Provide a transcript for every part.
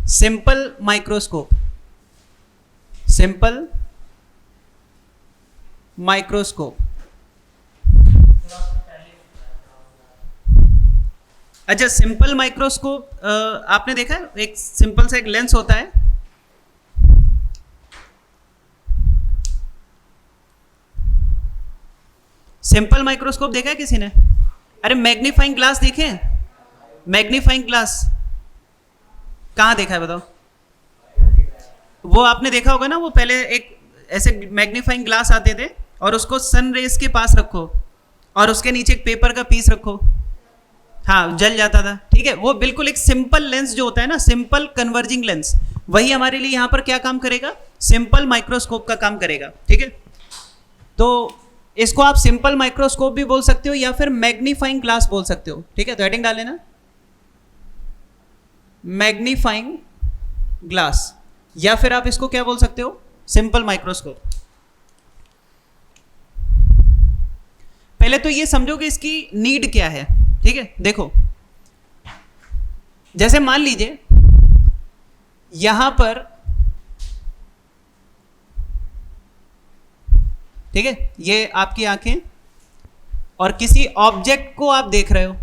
Simple microscope, simple microscope. अच्छा, simple microscope आपने देखा है, एक सिंपल सा एक लेंस होता है, सिंपल माइक्रोस्कोप देखा है किसी ने? अरे मैग्नीफाइंग ग्लास देखे? मैग्नीफाइंग ग्लास कहाँ देखा है बताओ? वो आपने देखा होगा ना, वो पहले एक ऐसे मैग्नीफाइंग ग्लास आते थे और उसको सन रेस के पास रखो और उसके नीचे एक पेपर का पीस रखो, हाँ जल जाता था। ठीक है, वो बिल्कुल एक सिंपल लेंस जो होता है ना, सिंपल कन्वर्जिंग लेंस, वही हमारे लिए यहाँ पर क्या काम करेगा? सिंपल माइक्रोस्कोप का काम करेगा। ठीक है, तो इसको आप सिंपल माइक्रोस्कोप भी बोल सकते हो या फिर मैग्नीफाइंग ग्लास बोल सकते हो। ठीक है, तो हेडिंग डाल लेना, मैग्नीफाइंग ग्लास, या फिर आप इसको क्या बोल सकते हो? Simple microscope. पहले तो ये समझो कि इसकी नीड क्या है। ठीक है, देखो जैसे मान लीजिए यहां पर, ठीक है, ये आपकी आंखें और किसी ऑब्जेक्ट को आप देख रहे हो।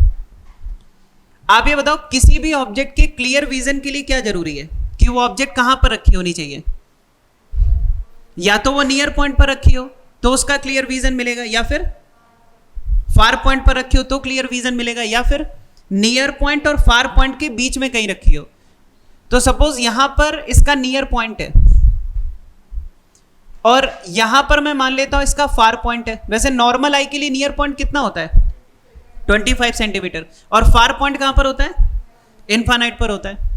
आप ये बताओ, किसी भी ऑब्जेक्ट के क्लियर विजन के लिए क्या जरूरी है? कि वो ऑब्जेक्ट कहां पर रखी होनी चाहिए? या तो वो नियर पॉइंट पर रखी हो तो उसका क्लियर विजन मिलेगा, या फिर फार पॉइंट पर रखी हो तो क्लियर विजन मिलेगा, या फिर नियर पॉइंट और फार पॉइंट के बीच में कहीं रखी हो। तो सपोज यहां पर इसका नियर पॉइंट है और यहां पर मैं मान लेता हूं इसका फार पॉइंट है। वैसे नॉर्मल आई के लिए नियर पॉइंट कितना होता है? 25 सेंटीमीटर। और फार पॉइंट कहां पर होता है? इन्फानाइट पर होता है।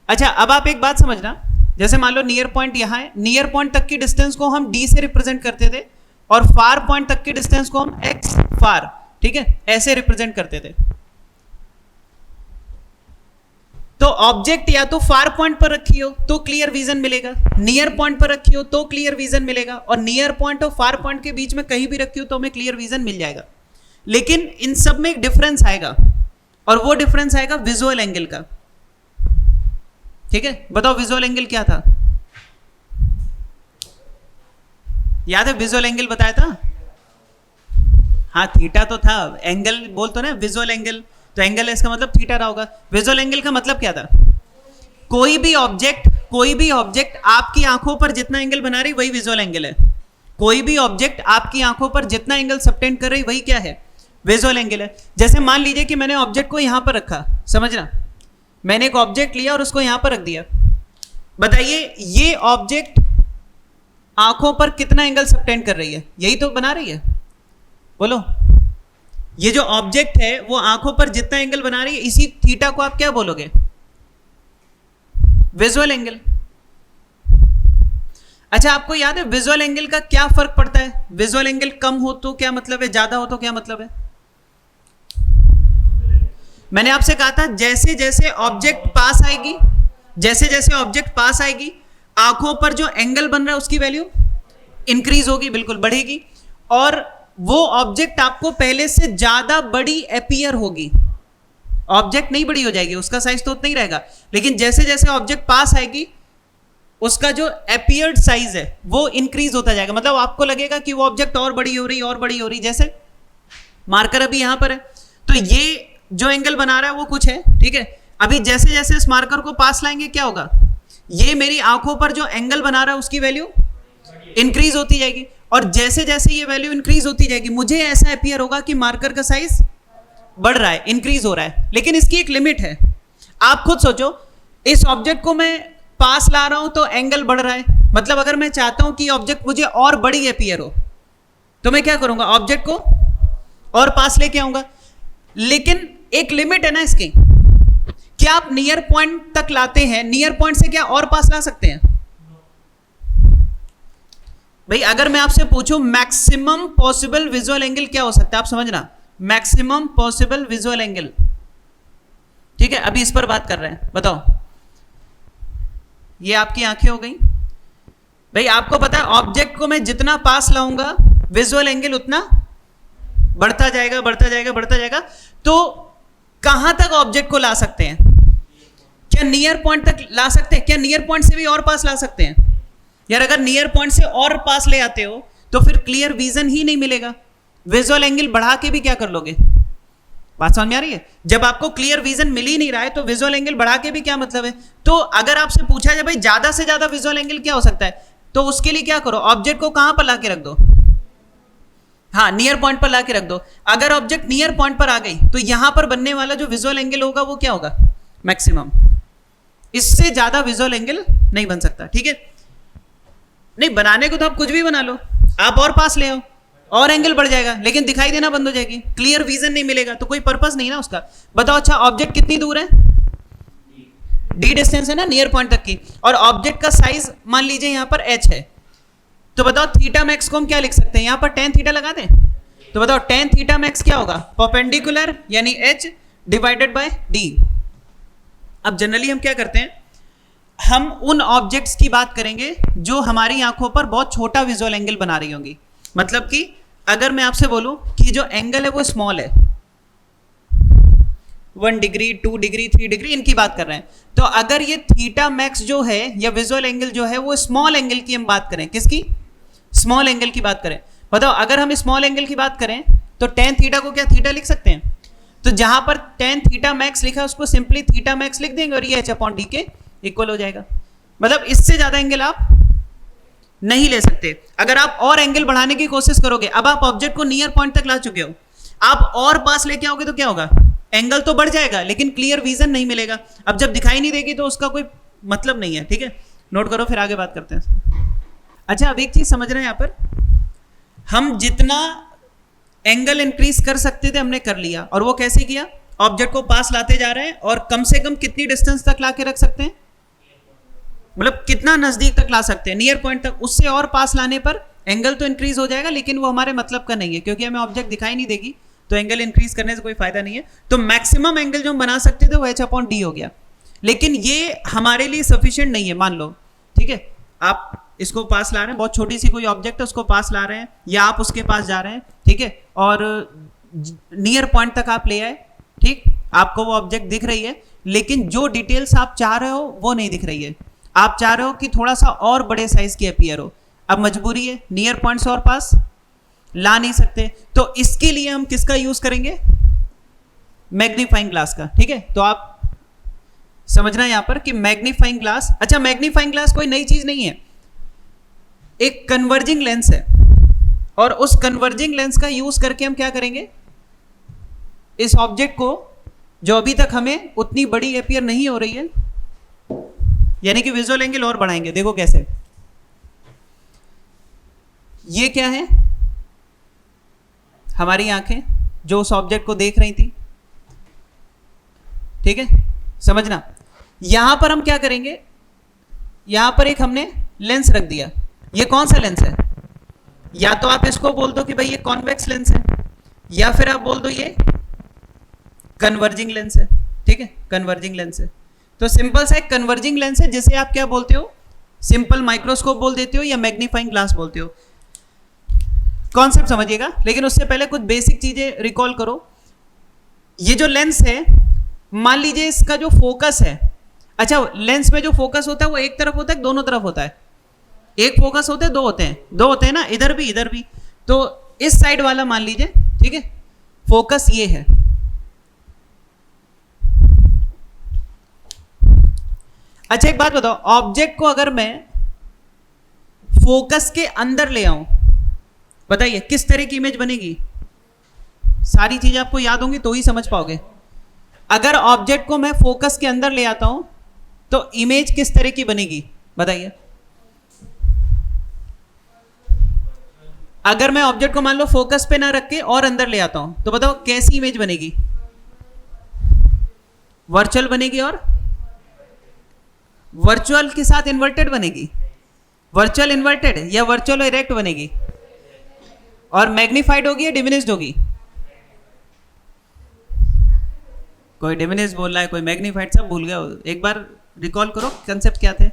अच्छा, अब आप एक बात समझना, जैसे मान लो नियर पॉइंट यहां है, नियर पॉइंट तक की डिस्टेंस को हम डी से रिप्रेजेंट करते थे और फार पॉइंट तक की डिस्टेंस को हम एक्स फार, ठीक है, ऐसे रिप्रेजेंट करते थे। तो ऑब्जेक्ट या तो फार पॉइंट पर रखी हो तो क्लियर विजन मिलेगा, नियर पॉइंट पर रखी हो तो क्लियर विजन मिलेगा, और नियर पॉइंट और फार पॉइंट के बीच में कहीं भी रखी हो तो हमें क्लियर विजन मिल जाएगा। लेकिन इन सब में एक डिफरेंस आएगा, और वो डिफरेंस आएगा विजुअल एंगल का। ठीक है, बताओ विजुअल एंगल क्या था? याद है विजुअल एंगल बताया था? हाँ, थीटा तो था। एंगल बोल तो ना, विजुअल एंगल, तो एंगल है इसका मतलब थीटा रहा होगा। विजुअल एंगल का मतलब क्या था? कोई भी ऑब्जेक्ट आपकी आंखों पर जितना एंगल बना रही वही विजुअल एंगल है। कोई भी ऑब्जेक्ट आपकी आंखों पर जितना एंगल सबटेंड कर रही वही क्या है? विजुअल एंगल है। जैसे मान लीजिए कि मैंने ऑब्जेक्ट को यहां पर रखा, समझना, मैंने एक ऑब्जेक्ट लिया और उसको यहां पर रख दिया। बताइए ये ऑब्जेक्ट आंखों पर कितना एंगल सबटेंड कर रही है? यही तो बना रही है, बोलो। ये जो ऑब्जेक्ट है वो आंखों पर जितना एंगल बना रही है, इसी थीटा को आप क्या बोलोगे? Visual angle. अच्छा, आपको याद है विजुअल एंगल का क्या फर्क पड़ता है? विजुअल एंगल कम हो तो क्या मतलब है, ज्यादा हो तो क्या मतलब है? मैंने आपसे कहा था जैसे जैसे ऑब्जेक्ट पास आएगी, जैसे जैसे ऑब्जेक्ट पास आएगी, आंखों पर जो एंगल बन रहा है उसकी वैल्यू इंक्रीज होगी, बिल्कुल बढ़ेगी, और वो ऑब्जेक्ट आपको पहले से ज्यादा बड़ी अपीयर होगी। ऑब्जेक्ट नहीं बड़ी हो जाएगी, उसका साइज तो उतना ही रहेगा, लेकिन जैसे जैसे ऑब्जेक्ट पास आएगी उसका जो अपीयर्ड साइज है वो इंक्रीज होता जाएगा। मतलब आपको लगेगा कि वो ऑब्जेक्ट और बड़ी हो रही, और बड़ी हो रही। जैसे मार्कर अभी यहां पर है, तो ये जो एंगल बना रहा है वो कुछ है, ठीक है। अभी जैसे जैसे इस मार्कर को पास लाएंगे क्या होगा? ये मेरी आंखों पर जो एंगल बना रहा है उसकी वैल्यू इंक्रीज होती जाएगी, और जैसे जैसे ये वैल्यू इंक्रीज होती जाएगी मुझे ऐसा अपीयर होगा कि मार्कर का साइज बढ़ रहा है, इंक्रीज हो रहा है। लेकिन इसकी एक लिमिट है। आप खुद सोचो, इस ऑब्जेक्ट को मैं पास ला रहा हूं तो एंगल बढ़ रहा है, मतलब अगर मैं चाहता हूं कि ऑब्जेक्ट मुझे और बड़ी अपीयर हो तो मैं क्या करूंगा? ऑब्जेक्ट को और पास लेके आऊंगा। लेकिन एक लिमिट है ना इसकी। क्या आप नियर पॉइंट तक लाते हैं? नियर पॉइंट से क्या और पास ला सकते हैं? भाई अगर मैं आपसे पूछूं मैक्सिमम पॉसिबल विजुअल एंगल क्या हो सकता है, आप समझना, मैक्सिमम पॉसिबल विजुअल एंगल। ठीक है, अभी इस पर बात कर रहे हैं, बताओ। ये आपकी आंखें हो गई। भाई आपको पता है ऑब्जेक्ट को मैं जितना पास लाऊंगा विजुअल एंगल उतना बढ़ता जाएगा, बढ़ता जाएगा, बढ़ता जाएगा। तो कहां तक ऑब्जेक्ट को ला सकते हैं? क्या नियर पॉइंट तक ला सकते हैं? क्या नियर पॉइंट से भी और पास ला सकते हैं? यार अगर नियर पॉइंट से और पास ले आते हो तो फिर क्लियर विजन ही नहीं मिलेगा। विजुअल एंगल बढ़ा के भी क्या कर लोगे? बात समझ में आ रही है? जब आपको क्लियर विजन मिल ही नहीं रहा है तो विजुअल एंगल बढ़ा के भी क्या मतलब है? तो अगर आपसे पूछा जाए भाई ज्यादा से ज्यादा विजुअल एंगल क्या हो सकता है, तो उसके लिए क्या करो, ऑब्जेक्ट को कहां पर ला के रख दो, हाँ नियर पॉइंट पर ला के रख दो। अगर ऑब्जेक्ट नियर पॉइंट पर आ गई तो यहां पर बनने वाला जो विजुअल एंगल होगा वो क्या होगा? मैक्सिमम। इससे ज्यादा विजुअल एंगल नहीं बन सकता, ठीक है? नहीं बनाने को तो आप कुछ भी बना लो, आप और पास ले आओ और एंगल बढ़ जाएगा, लेकिन दिखाई देना बंद हो जाएगी, क्लियर विजन नहीं मिलेगा, तो कोई पर्पस नहीं ना उसका। बताओ अच्छा ऑब्जेक्ट कितनी दूर है? डी डिस्टेंस है ना नियर पॉइंट तक की, और ऑब्जेक्ट का साइज मान लीजिए यहां पर h है, तो बताओ थीटा मैक्स को हम क्या लिख सकते हैं? यहां पर tan थीटा लगा दें, तो बताओ tan थीटा मैक्स क्या होगा? परपेंडिकुलर यानी h डिवाइडेड बाय d। अब जनरली हम क्या करते हैं, हम उन ऑब्जेक्ट्स की बात करेंगे जो हमारी आंखों पर बहुत छोटा विजुअल एंगल बना रही होंगी। मतलब कि अगर मैं आपसे बोलूं कि जो एंगल है वो स्मॉल है, 1 डिग्री 2 डिग्री 3 डिग्री इनकी बात कर रहे हैं, तो अगर ये थीटा मैक्स जो है या विजुअल एंगल जो है वो स्मॉल एंगल की हम बात करें, किसकी? स्मॉल एंगल की बात करें। बताओ अगर हम स्मॉल एंगल की बात करें तो tan थीटा को क्या थीटा लिख सकते हैं? तो जहां पर tan थीटा मैक्स लिखा है उसको सिंपली थीटा मैक्स लिख देंगे और ये h/d के इक्वल हो जाएगा। मतलब इससे ज्यादा एंगल आप नहीं ले सकते। अगर आप और एंगल बढ़ाने की कोशिश करोगे, अब आप ऑब्जेक्ट को नियर पॉइंट तक ला चुके हो, आप और पास लेके आओगे तो क्या होगा? एंगल तो बढ़ जाएगा लेकिन क्लियर विजन नहीं मिलेगा। अब जब दिखाई नहीं देगी तो उसका कोई मतलब नहीं है, ठीक है? नोट करो, फिर आगे बात करते हैं। अच्छा अब एक चीज समझ रहे हैं, यहां पर हम जितना एंगल इंक्रीज कर सकते थे हमने कर लिया, और वो कैसे किया? ऑब्जेक्ट को पास लाते जा रहे हैं और कम से कम कितनी डिस्टेंस तक ला के रख सकते हैं, मतलब कितना नजदीक तक ला सकते हैं? नियर पॉइंट तक। उससे और पास लाने पर एंगल तो इंक्रीज हो जाएगा लेकिन वो हमारे मतलब का नहीं है, क्योंकि हमें ऑब्जेक्ट दिखाई नहीं देगी, तो एंगल इंक्रीज करने से कोई फायदा नहीं है। तो मैक्सिमम एंगल जो हम बना सकते थे वो h/d हो गया, लेकिन ये हमारे लिए सफिशिएंट नहीं है। मान लो ठीक है, आप इसको पास ला रहे हैं, बहुत छोटी सी कोई ऑब्जेक्ट है उसको पास ला रहे हैं, या आप उसके पास जा रहे हैं, ठीक है, और नियर पॉइंट तक आप ले आए, ठीक, आपको वो ऑब्जेक्ट दिख रही है, लेकिन जो डिटेल्स आप चाह रहे हो वो नहीं दिख रही है। आप चाह रहे हो कि थोड़ा सा और बड़े साइज की अपीयर हो, अब मजबूरी है, नियर पॉइंट से और पास ला नहीं सकते, तो इसके लिए हम किसका यूज करेंगे? मैग्नीफाइंग ग्लास का, ठीक है? तो आप समझना यहां पर कि मैग्नीफाइंग ग्लास, अच्छा मैग्नीफाइंग ग्लास कोई नई चीज नहीं है, एक कन्वर्जिंग लेंस है, और उस कन्वर्जिंग लेंस का यूज करके हम क्या करेंगे? इस ऑब्जेक्ट को जो अभी तक हमें उतनी बड़ी अपीयर नहीं हो रही है, यानी कि विजुअल एंगल और बढ़ाएंगे। देखो कैसे, ये क्या है? हमारी आंखें जो उस ऑब्जेक्ट को देख रही थी, ठीक है, समझना। यहां पर हम क्या करेंगे? यहां पर एक हमने लेंस रख दिया, ये कौन सा लेंस है? या तो आप इसको बोल दो कि भाई ये कॉन्वेक्स लेंस है, या फिर आप बोल दो ये कन्वर्जिंग लेंस है, ठीक है, कन्वर्जिंग लेंस है। तो सिंपल सा एक कन्वर्जिंग लेंस है जिसे आप क्या बोलते हो? सिंपल माइक्रोस्कोप बोल देते हो या मैग्नीफाइंग ग्लास बोलते हो। कॉन्सेप्ट समझिएगा, लेकिन उससे पहले कुछ बेसिक चीजें रिकॉल करो। ये जो लेंस है, मान लीजिए इसका जो फोकस है, अच्छा लेंस में जो फोकस होता है वो एक तरफ होता है, दोनों तरफ होता है? एक फोकस होते हैं, दो होते हैं? दो होते हैं ना, इधर भी इधर भी। तो इस साइड वाला मान लीजिए, ठीक है, फोकस ये है, अच्छा एक बात बताओ, ऑब्जेक्ट को अगर मैं फोकस के अंदर ले आऊं, बताइए किस तरह की इमेज बनेगी? सारी चीजें आपको याद होंगी तो ही समझ पाओगे। अगर ऑब्जेक्ट को मैं फोकस के अंदर ले आता हूं तो इमेज किस तरह की बनेगी, बताइए? अगर मैं ऑब्जेक्ट को मान लो फोकस पे ना रख के और अंदर ले आता हूं तो बताओ कैसी इमेज बनेगी? वर्चुअल बनेगी, और वर्चुअल के साथ इन्वर्टेड बनेगी? वर्चुअल इन्वर्टेड या वर्चुअल इरेक्ट बनेगी? और मैग्नीफाइड होगी या डिमिनिश्ड होगी? कोई डिमिनिश बोल रहा है, कोई मैग्नीफाइड, सब भूल गए। एक बार रिकॉल करो कंसेप्ट क्या थे।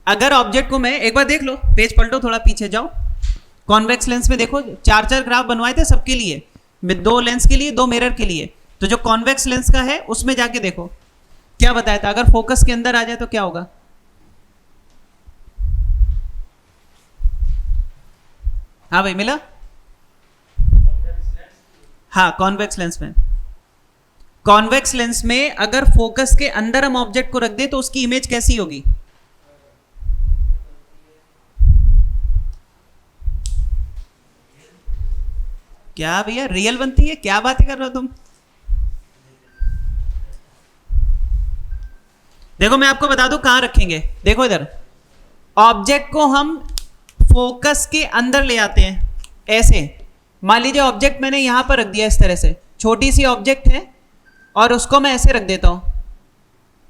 अगर ऑब्जेक्ट को मैं एक बार देख लो, पेज पलटो, थोड़ा पीछे जाओ, कॉन्वेक्स लेंस में देखो 4 ग्राफ बनवाए थे सबके लिए, 2 लेंस के लिए 2 मिरर के लिए। तो जो कॉन्वेक्स लेंस का है उसमें जाके देखो क्या बताया था, अगर फोकस के अंदर आ जाए तो क्या होगा। हाँ भाई मिला। हाँ कॉन्वेक्स लेंस में, कॉन्वेक्स लेंस में अगर फोकस के अंदर हम ऑब्जेक्ट को रख दें तो उसकी इमेज कैसी होगी। क्या भैया रियल बनती है, क्या बातें कर रहे हो तुम। देखो मैं आपको बता दूं कहां रखेंगे, देखो इधर ऑब्जेक्ट को हम फोकस के अंदर ले आते हैं ऐसे। मान लीजिए ऑब्जेक्ट मैंने यहां पर रख दिया इस तरह से, छोटी सी ऑब्जेक्ट है और उसको मैं ऐसे रख देता हूं,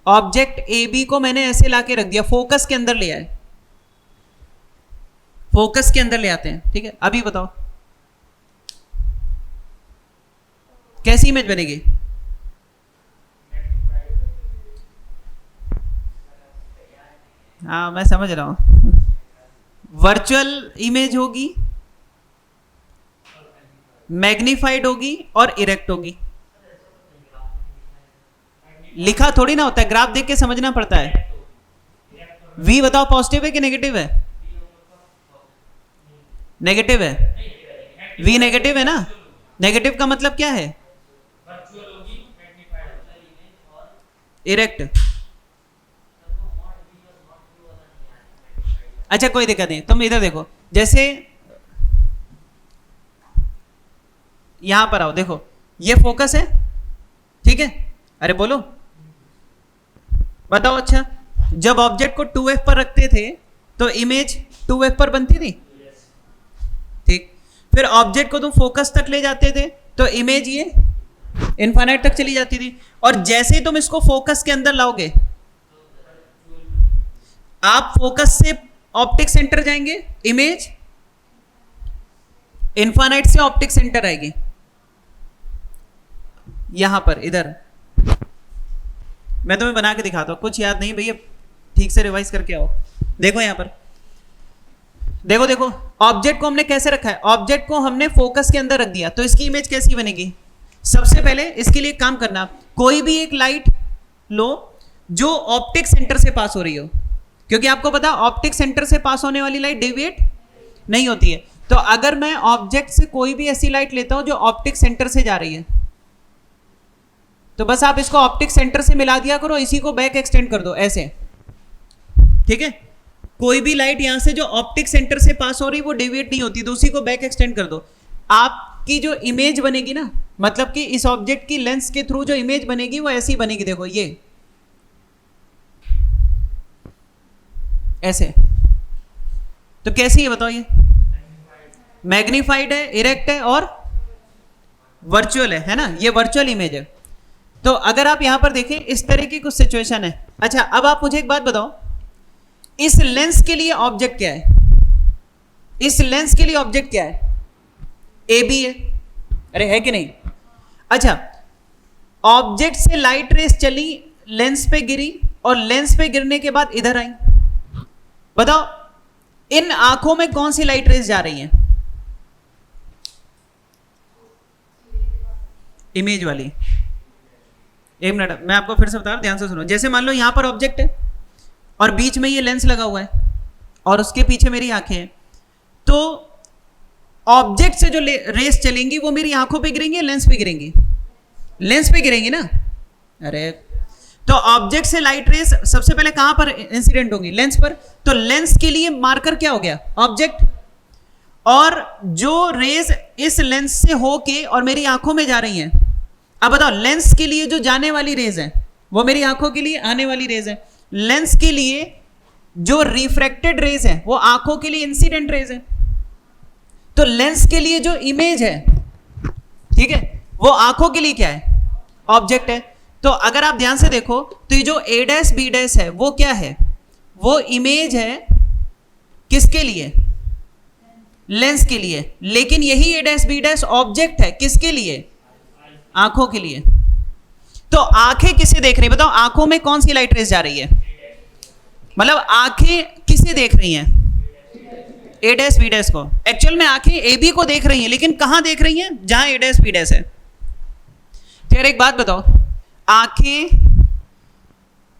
ऑब्जेक्ट ए बी को मैंने ऐसे लाके रख दिया, फोकस के अंदर ले आए, फोकस के अंदर ले आते हैं, ठीक है। अभी बताओ कैसी इमेज बनेगी। हाँ मैं समझ रहा हूं, वर्चुअल इमेज होगी, मैग्नीफाइड होगी और इरेक्ट होगी। लिखा थोड़ी ना होता है, ग्राफ देख के समझना पड़ता है। वी बताओ पॉजिटिव है कि नेगेटिव है। नेगेटिव है, वी नेगेटिव है ना। नेगेटिव का मतलब क्या है, इरेक्ट। अच्छा कोई दिक्कत नहीं, तुम इधर देखो, जैसे यहां पर आओ, देखो ये फोकस है, ठीक है। अरे बोलो बताओ। अच्छा जब ऑब्जेक्ट को 2f पर रखते थे तो इमेज 2f पर बनती थी, ठीक। फिर ऑब्जेक्ट को तुम फोकस तक ले जाते थे तो इमेज ये इनफाइनाइट तक चली जाती थी, और जैसे ही तुम इसको फोकस के अंदर लाओगे, आप फोकस से ऑप्टिक सेंटर जाएंगे, इमेज इनफाइनाइट से ऑप्टिक सेंटर आएगी, यहां पर इधर। मैं तुम्हें बना के दिखाता हूं, कुछ याद नहीं भैया, ठीक से रिवाइज करके आओ। देखो यहां पर, देखो देखो ऑब्जेक्ट को हमने कैसे रखा है, ऑब्जेक्ट को हमने फोकस के अंदर रख दिया, तो इसकी इमेज कैसी बनेगी। सबसे पहले इसके लिए काम करना, कोई भी एक लाइट लो जो ऑप्टिक सेंटर से पास हो रही हो, क्योंकि आपको पता ऑप्टिक सेंटर से पास होने वाली लाइट डेविएट नहीं होती है। तो अगर मैं ऑब्जेक्ट से कोई भी ऐसी लाइट लेता हूं जो ऑप्टिक सेंटर से जा रही है, तो बस आप इसको ऑप्टिक सेंटर से मिला दिया करो, इसी को बैक एक्सटेंड कर दो ऐसे, ठीक है। कोई भी लाइट यहां से जो ऑप्टिक सेंटर से पास हो रही वो डेविएट नहीं होती, तो उसी को बैक एक्सटेंड कर दो। आपकी जो इमेज बनेगी ना, मतलब कि इस ऑब्जेक्ट की लेंस के थ्रू जो इमेज बनेगी वो ऐसी बनेगी, देखो ये ऐसे। तो कैसी है बताओ, ये मैग्नीफाइड है, इरेक्ट है और वर्चुअल है ना, ये वर्चुअल इमेज है। तो अगर आप यहां पर देखें इस तरह की कुछ सिचुएशन है। अच्छा अब आप मुझे एक बात बताओ, इस लेंस के लिए ऑब्जेक्ट क्या है, इस लेंस के लिए ऑब्जेक्ट क्या है, ए बी है, अरे है कि नहीं। अच्छा ऑब्जेक्ट से लाइट रेस चली, लेंस पे गिरी, और लेंस पे गिरने के बाद इधर आई, बताओ इन आंखों में कौन सी लाइट रेस जा रही है, इमेज वाली। एक मिनट मैं आपको फिर से बता रहा हूं, ध्यान से सुनो। जैसे मान लो यहां पर ऑब्जेक्ट है और बीच में ये लेंस लगा हुआ है और उसके पीछे मेरी आंखें हैं, तो ऑब्जेक्ट से जो रेस चलेंगी वो मेरी आंखों पे गिरेंगी या लेंस पे गिरेंगी, लेंस पे गिरेंगी ना। अरे तो ऑब्जेक्ट से लाइट रेस सबसे पहले कहां पर इंसिडेंट होंगी, लेंस पर। तो लेंस के लिए मार्कर क्या हो गया, ऑब्जेक्ट, और जो रेस इस लेंस से होके और मेरी आंखों में जा रही हैं, अब बताओ लेंस के लिए जो जाने वाली रेज है वो मेरी आंखों के लिए आने वाली रेज है, लेंस के लिए जो रिफ्रैक्टेड रेज है वो आंखों के लिए इंसिडेंट रेज है। तो लेंस के लिए जो इमेज है, ठीक है, वो आंखों के लिए क्या है, ऑब्जेक्ट है। तो अगर आप ध्यान से देखो तो ये जो ए डैश बी डैश है वो क्या है, वो इमेज है किसके लिए, लेंस के लिए। लेकिन यही ए डैश बी डैश ऑब्जेक्ट है किसके लिए, आंखों के लिए। तो आंखें किसे देख रही है बताओ, आंखों में कौन सी लाइट रेस जा रही है, मतलब आंखें किसे देख रही हैं, ए डैश बी डैश को। एक्चुअल में आंखें ए बी को देख रही हैं, लेकिन कहां देख रही हैं, जहां ए डैश बी डैश है। तो यार एक बात बताओ, आंखें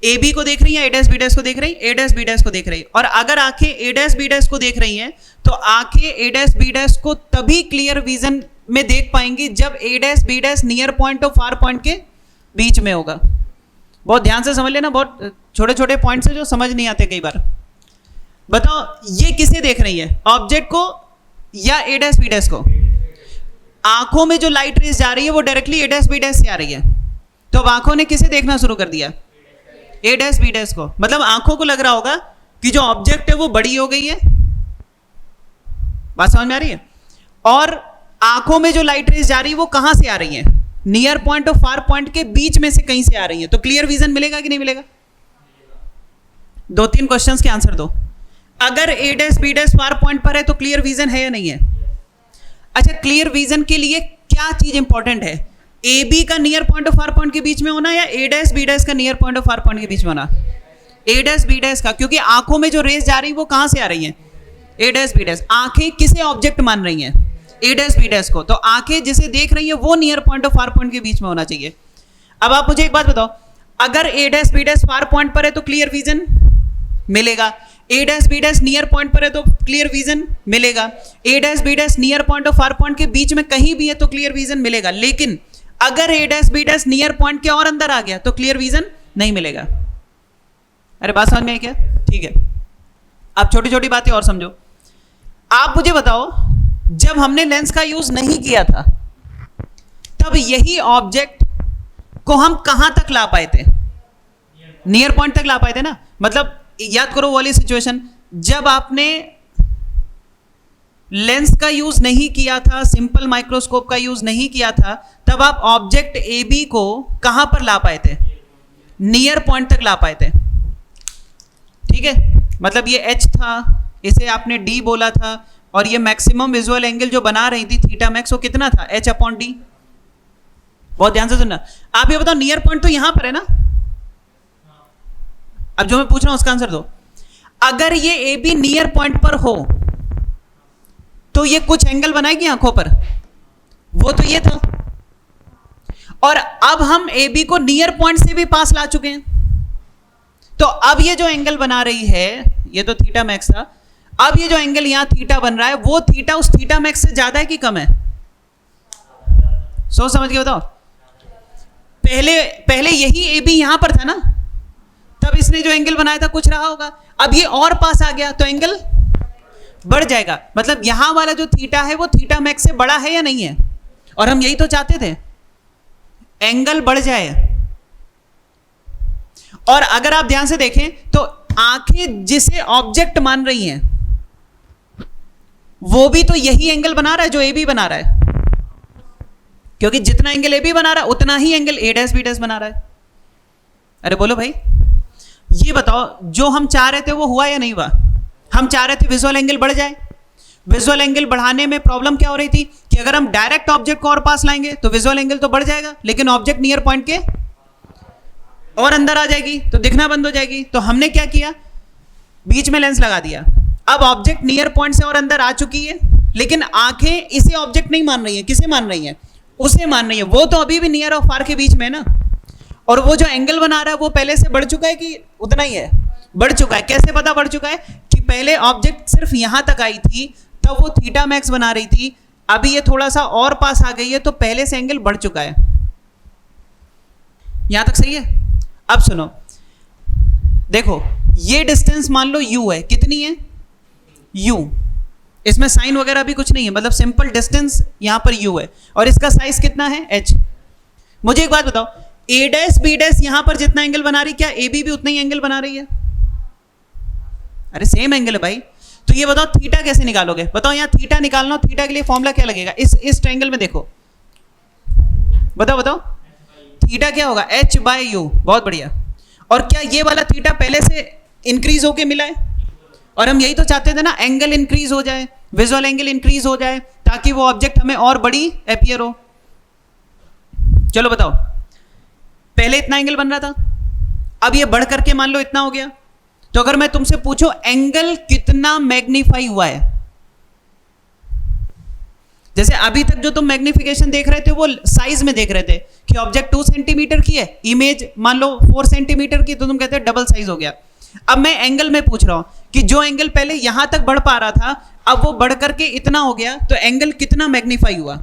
ए बी को देख रही हैं, ए डैश बी डैश को देख रही, ए डैश बी डैश को देख रही, और अगर आंखें ए डैश बी डैश को देख रही हैं तो आंखें ए डैश बी डैश को तभी क्लियर विजन में देख पाएंगी जब A dash B dash near point और फार पॉइंट के बीच में होगा। बहुत ध्यान से समझ लेना, बहुत छोटे छोटे पॉइंट्स हैं जो समझ नहीं आते कई बार। बताओ ये किसे देख रही है, ऑब्जेक्ट को या ए डैश बी डैश को? आंखों में जो लाइट रेज जा रही है वो डायरेक्टली ए डैश बी डैश से आ रही है, तो अब आंखों ने किसे देखना शुरू कर दिया? ए डैश बी डैश को। मतलब आंखों को लग रहा होगा कि जो ऑब्जेक्ट है वो बड़ी हो गई है, बात समझ में आ रही है? और आंखों में जो लाइट रेज जा रही है वो कहां से आ रही है? नियर पॉइंट और फार पॉइंट के बीच में से कहीं से आ रही है, तो क्लियर विजन मिलेगा कि नहीं मिलेगा? 2-3 क्वेश्चंस के आंसर दो। अगर A dash B dash far point पर है तो क्लियर विजन है या नहीं है? अच्छा, क्लियर विजन के लिए क्या चीज इंपॉर्टेंट है? ए बी का नियर पॉइंट और फार पॉइंट के बीच में होना या ए डैश बी डैश का नियर पॉइंट और फार पॉइंट के बीच में होना? ए डैश बी डैश का, क्योंकि आंखों में जो रेज जा रही है वो कहां से आ रही है? ए डैश बी डैश। आंखें किसे ऑब्जेक्ट मान रही हैं? ए डैश बी डैश को। तो आंखें जिसे देख रही है वो नियर पॉइंट और फार पॉइंट के बीच में होना चाहिए। अब आप मुझे एक बात बताओ, अगर A dash B dash far point पर है तो क्लियर विजन मिलेगा, A dash B dash near point पर है तो क्लियर विजन मिलेगा, A dash B dash near point और फार पॉइंट के बीच में कहीं भी है तो क्लियर विजन मिलेगा। लेकिन अगर A dash B dash near point के और अंदर आ गया तो क्लियर विजन नहीं मिलेगा। अरे बात समझ में आई क्या? ठीक है, अब छोटी छोटी बातें और समझो। आप मुझे बताओ, जब हमने लेंस का यूज नहीं किया था तब यही ऑब्जेक्ट को हम कहां तक ला पाए थे? नियर पॉइंट तक ला पाए थे ना। मतलब याद करो वो वाली सिचुएशन, जब आपने लेंस का यूज नहीं किया था, सिंपल माइक्रोस्कोप का यूज नहीं किया था, तब आप ऑब्जेक्ट ए बी को कहां पर ला पाए थे? नियर पॉइंट तक ला पाए थे। ठीक है, मतलब ये एच था, इसे आपने डी बोला था, और ये मैक्सिमम विजुअल एंगल जो बना रही थी थीटा मैक्स, वो कितना था? H upon D. बहुत ध्यान से सुनना। आप ये बताओ, नियर पॉइंट तो यहां पर है ना। अब जो मैं पूछ रहा हूं उसका आंसर दो। अगर ये ए बी नियर पॉइंट पर हो तो ये कुछ एंगल बनाएगी आंखों पर, वो तो ये था। और अब हम ए बी को नियर पॉइंट से भी पास ला चुके हैं, तो अब ये जो एंगल बना रही है, ये तो थीटा मैक्स था, अब ये जो एंगल यहां थीटा बन रहा है वो थीटा उस थीटा मैक्स से ज्यादा है कि कम है? सोच समझ के बताओ। पहले यही ए बी यहां पर था ना, तब इसने जो एंगल बनाया था कुछ रहा होगा, अब ये और पास आ गया तो एंगल बढ़ जाएगा। मतलब यहां वाला जो थीटा है वो थीटा मैक्स से बड़ा है या नहीं है? और हम यही तो चाहते थे, एंगल बढ़ जाए। और अगर आप ध्यान से देखें तो आंखें जिसे ऑब्जेक्ट मान रही हैं वो भी तो यही एंगल बना रहा है जो ए बी बना रहा है, क्योंकि जितना एंगल ए बी बना रहा है उतना ही angle A dash B dash बना रहा है। अरे बोलो भाई, ये बताओ, जो हम चाह रहे थे वो हुआ या नहीं हुआ? हम चाह रहे थे विजुअल एंगल बढ़ जाए। विजुअल एंगल बढ़ाने में प्रॉब्लम क्या हो रही थी कि अगर हम डायरेक्ट ऑब्जेक्ट को और पास लाएंगे तो विजुअल एंगल तो बढ़ जाएगा, लेकिन ऑब्जेक्ट नियर पॉइंट के और अंदर आ जाएगी तो दिखना बंद हो जाएगी। तो हमने क्या किया, बीच में लेंस लगा दिया। अब ऑब्जेक्ट नियर पॉइंट से और अंदर आ चुकी है, लेकिन आंखें इसे ऑब्जेक्ट नहीं मान रही है। किसे मान रही है? उसे मान रही है। वो तो अभी भी नियर और फार के बीच में है ना। और वो जो एंगल बना रहा है वो पहले से बढ़ चुका है कि उतना ही है? बढ़ चुका है। कैसे पता बढ़ चुका है? कि पहले ऑब्जेक्ट सिर्फ यहां तक आई थी तब वो थीटा मैक्स बना रही थी, अभी ये थोड़ा सा और पास आ गई है तो पहले से एंगल बढ़ चुका है। यहां तक सही है? अब सुनो, देखो ये डिस्टेंस मान लो u है। कितनी है? u। इसमें साइन वगैरह भी कुछ नहीं है, मतलब सिंपल डिस्टेंस यहां पर u है, और इसका साइज कितना है? h। मुझे एक बात बताओ, a डैश b डैश यहां पर जितना एंगल बना रही, क्या ab भी उतना ही एंगल बना रही है? अरे सेम एंगल है भाई। तो ये बताओ थीटा कैसे निकालोगे? बताओ, यहां थीटा निकालना हो, थीटा के लिए फॉर्मूला क्या लगेगा? इस ट्रायंगल में देखो, बताओ बताओ, थीटा क्या होगा? h by u. बहुत बढ़िया। और क्या ये वाला थीटा पहले से इंक्रीज होके मिला है? और हम यही तो चाहते थे ना, एंगल इंक्रीज हो जाए, विजुअल एंगल इंक्रीज हो जाए, ताकि वो ऑब्जेक्ट हमें और बड़ी अपीयर हो। चलो बताओ, पहले इतना एंगल बन रहा था, अब ये बढ़ करके मान लो इतना हो गया। तो अगर मैं तुमसे पूछूं एंगल कितना मैग्नीफाई हुआ है, जैसे अभी तक जो तुम मैग्निफिकेशन देख रहे थे वो साइज में देख रहे थे कि ऑब्जेक्ट 2 सेंटीमीटर की है, इमेज मान लो 4 सेंटीमीटर की, तो तुम कहते हो डबल साइज हो गया। अब मैं एंगल में पूछ रहा हूं कि जो एंगल पहले यहां तक बढ़ पा रहा था अब वो बढ़ करके इतना हो गया, तो एंगल कितना मैग्नीफाई हुआ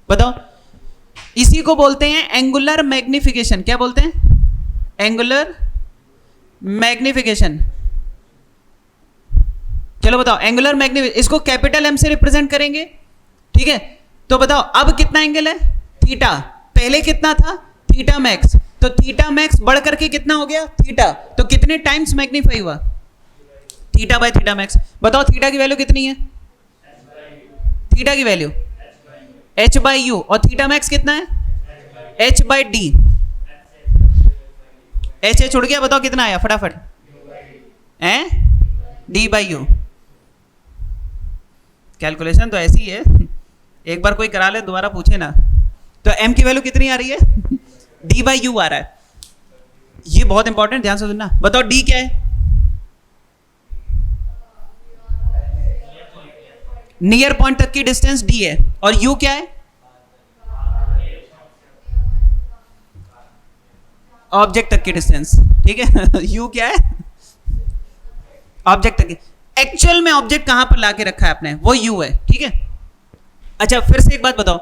बताओ। इसी को बोलते हैं एंगुलर मैग्निफिकेशन। क्या बोलते हैं? Angular magnification. चलो बताओ, एंगुलर मैग्निफिकेशन, इसको कैपिटल एम से रिप्रेजेंट करेंगे, ठीक है। तो बताओ अब कितना एंगल है? थीटा। पहले कितना था? Theta max. तो थीटा मैक्स बढ़ करके कितना हो गया? थीटा। तो कितने टाइम्स मैग्नीफाई हुआ? Theta by theta max. बताओ थीटा की वैल्यू कितनी है? थीटा की वैल्यू h बाई यू, और थीटा मैक्स कितना है? h by D. h उड़ गया, बताओ कितना आया फटाफट? d by you. कैलकुलेशन तो ऐसी है, एक बार कोई करा ले दोबारा पूछे ना। तो m की वैल्यू कितनी आ रही है? d बाई यू आ रहा है। ये बहुत इंपॉर्टेंट, ध्यान से सुनना। बताओ d क्या है? नियर पॉइंट तक की डिस्टेंस d है, और u क्या है? ऑब्जेक्ट तक की डिस्टेंस, ठीक है। u क्या है? ऑब्जेक्ट तक की। एक्चुअल में ऑब्जेक्ट कहां पर लाके रखा है आपने, वो u है, ठीक है। अच्छा फिर से एक बात बताओ,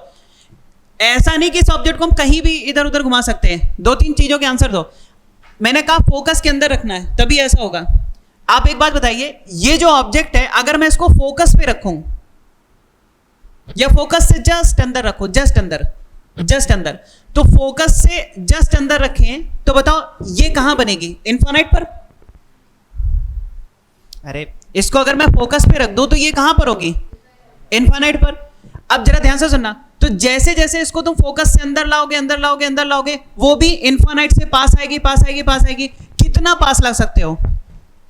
ऐसा नहीं कि इस ऑब्जेक्ट को हम कहीं भी इधर उधर घुमा सकते हैं। 2-3 चीजों के आंसर दो। मैंने कहा फोकस के अंदर रखना है, तभी ऐसा होगा। आप एक बात बताइए, ये जो ऑब्जेक्ट है अगर मैं इसको फोकस पे रखूं या फोकस से जस्ट अंदर रखो, जस्ट अंदर, जस्ट अंदर, तो फोकस से जस्ट अंदर रखें तो बताओ ये कहां बनेगी? इनफाइनाइट पर। अरे इसको अगर मैं फोकस पे रख दूं तो ये कहां पर होगी? इनफाइनाइट पर। अब जरा ध्यान से सुनना, तो जैसे जैसे इसको तुम फोकस से अंदर लाओगे, अंदर लाओगे, अंदर लाओगे, वो भी इनफाइनाइट से पास आएगी, पास आएगी, पास आएगी। कितना पास ला सकते हो,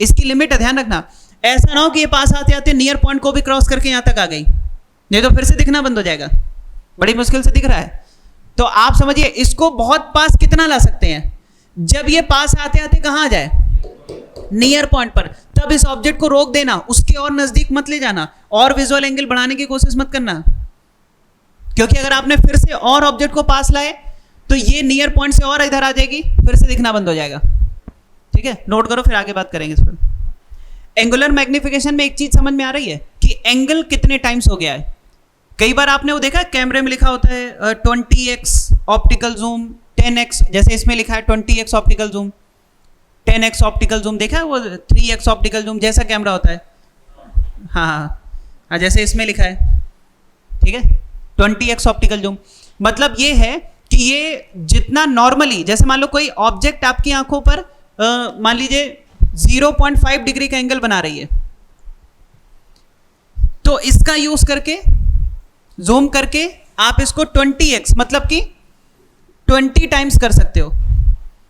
इसकी लिमिट है, ध्यान रखना। ऐसा ना हो कि ये पास आते आते नियर पॉइंट को भी क्रॉस करके यहां तक आ गई, नहीं तो फिर से दिखना बंद हो जाएगा। बड़ी मुश्किल से दिख रहा है, तो आप समझिए इसको बहुत पास कितना ला सकते हैं? जब ये पास आते आते कहां आ जाए? नियर पॉइंट पर। तब इस ऑब्जेक्ट को रोक देना, उसके और नजदीक मत ले जाना, और विजुअल एंगल बढ़ाने की कोशिश मत करना, क्योंकि अगर आपने फिर से और ऑब्जेक्ट को पास लाए तो ये नियर पॉइंट से और इधर आ जाएगी, फिर से दिखना बंद हो जाएगा, ठीक है। नोट करो, फिर आगे बात करेंगे इस पर। एंगुलर मैग्निफिकेशन में एक चीज समझ में आ रही है कि एंगल कितने टाइम्स हो गया है। कई बार आपने वो देखा कैमरे में लिखा होता है 20x ऑप्टिकल जूम, 10x, जैसे इसमें लिखा है 20x optical zoom, 10x optical zoom, देखा है वो 3x ऑप्टिकल जूम जैसा कैमरा होता है। हाँ, जैसे इसमें लिखा है, ठीक है, 20x ऑप्टिकल जूम। मतलब ये है कि ये जितना नॉर्मली, जैसे मान लो कोई ऑब्जेक्ट आपकी आंखों पर मान लीजिए 0.5 डिग्री का एंगल बना रही है, तो इसका यूज करके जूम करके आप इसको 20x मतलब कि 20 टाइम्स कर सकते हो।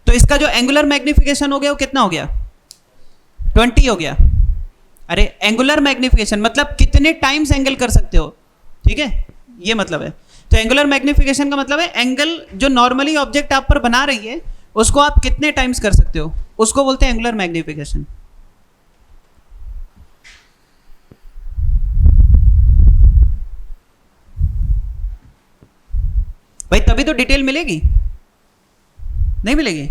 तो इसका जो एंगुलर मैग्निफिकेशन हो गया वो कितना हो गया? 20 हो गया। अरे एंगुलर मैग्निफिकेशन मतलब कितने टाइम्स एंगल कर सकते हो, ठीक है, ये मतलब है। तो एंगुलर मैग्निफिकेशन का मतलब है एंगल जो नॉर्मली ऑब्जेक्ट आप पर बना रही है उसको आप कितने टाइम्स कर सकते हो, उसको बोलते हैं एंगुलर मैग्निफिकेशन। भाई तभी तो डिटेल मिलेगी, नहीं मिलेगी।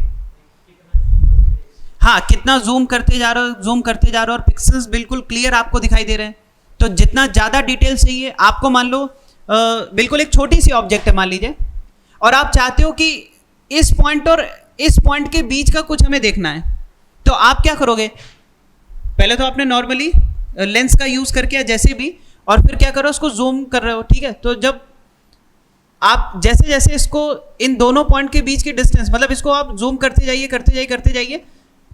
हाँ, कितना जूम करते जा रहे हो, जूम करते जा रहे हो, और पिक्सेल्स बिल्कुल क्लियर आपको दिखाई दे रहे हैं। तो जितना ज़्यादा डिटेल चाहिए आपको, मान लो बिल्कुल एक छोटी सी ऑब्जेक्ट है मान लीजिए, और आप चाहते हो कि इस पॉइंट और इस पॉइंट के बीच का कुछ हमें देखना है, तो आप क्या करोगे? पहले तो आपने नॉर्मली लेंस का यूज़ करके या जैसे भी, और फिर क्या करो, उसको जूम कर रहे हो, ठीक है। तो जब आप जैसे जैसे इसको इन दोनों पॉइंट के बीच की डिस्टेंस, मतलब इसको आप जूम करते जाइए, करते जाइए, करते जाइए,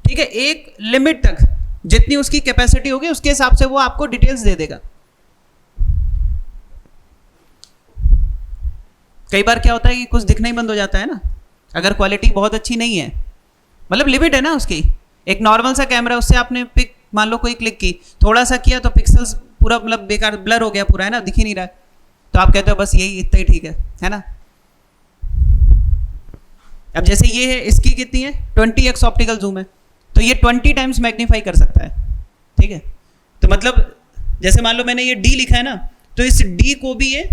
ठीक है, एक लिमिट तक जितनी उसकी कैपेसिटी होगी उसके हिसाब से वो आपको डिटेल्स दे देगा। कई बार क्या होता है कि कुछ दिखना ही बंद हो जाता है ना, अगर क्वालिटी बहुत अच्छी नहीं है, मतलब लिमिट है ना उसकी। एक नॉर्मल सा कैमरा, उससे आपने पिक मान लो कोई क्लिक की, थोड़ा सा किया तो पिक्सल्स पूरा मतलब बेकार ब्लर हो गया पूरा, है ना, दिख ही नहीं रहा है। तो आप कहते हो बस यही इतना ही ठीक है ना। अब जैसे ये है, इसकी कितनी है? 20x ऑप्टिकल जूम है, तो ये 20 टाइम्स मैग्नीफाई कर सकता है, ठीक है। तो मतलब जैसे मान लो मैंने ये D लिखा है ना, तो इस D को भी ये